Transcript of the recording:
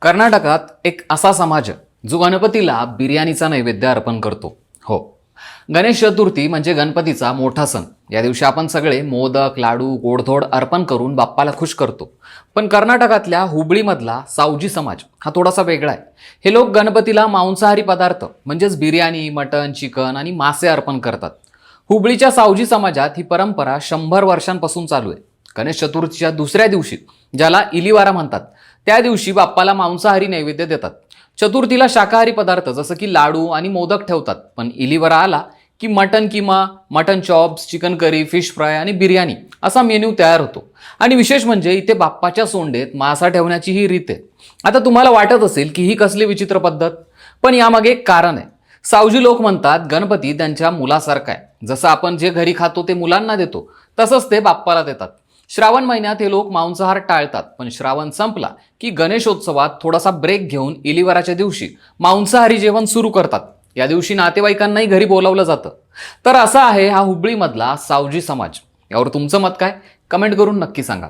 कर्नाटकात एक असा समाज आहे जो गणपतीला बिर्याणीचा नैवेद्य अर्पण करतो. हो, गणेश चतुर्थी म्हणजे गणपतीचा मोठा सण. या दिवशी आपण सगळे मोदक, लाडू, गोडधोड अर्पण करून बाप्पाला खुश करतो. पण कर्नाटकातल्या हुबळीमधला सावजी समाज हा थोडासा वेगळा आहे. हे लोक गणपतीला मांसाहारी पदार्थ म्हणजेच बिर्याणी, मटण, चिकन आणि मासे अर्पण करतात. हुबळीच्या सावजी समाजात ही परंपरा 100 वर्षांपासून चालू आहे. गणेश चतुर्थीच्या दुसऱ्या दिवशी, ज्याला इलिवारा म्हणतात, त्या दिवशी बाप्पाला मांसाहारी नैवेद्य देतात. चतुर्थीला शाकाहारी पदार्थ जसं की लाडू आणि मोदक ठेवतात. पण इलिवरा आला की mutton keema, mutton chops, chicken curry, fish fry आणि बिर्याणी असा मेन्यू तयार होतो. आणि विशेष म्हणजे इथे बाप्पाच्या सोंडेत मासा ठेवण्याची ही रीत आहे. आता तुम्हाला वाटत असेल की ही कसली विचित्र पद्धत, पण यामागे एक कारण आहे. सावजी लोक म्हणतात गणपती त्यांच्या मुलासारखा आहे. जसं आपण जे घरी खातो ते मुलांना देतो, तसंच ते बाप्पाला देतात. श्रावण महिन्यात हे लोक मांसाहार टाळतात, पण श्रावण संपला की गणेशोत्सवात थोडासा ब्रेक घेऊन इलिवराच्या दिवशी मांसाहारी जेवण सुरू करतात. या दिवशी नातेवाईकांनाही घरी बोलावलं जातं. तर असा आहे हा हुबळीमधला सावजी समाज. यावर तुमचं मत काय? कमेंट करून नक्की सांगा.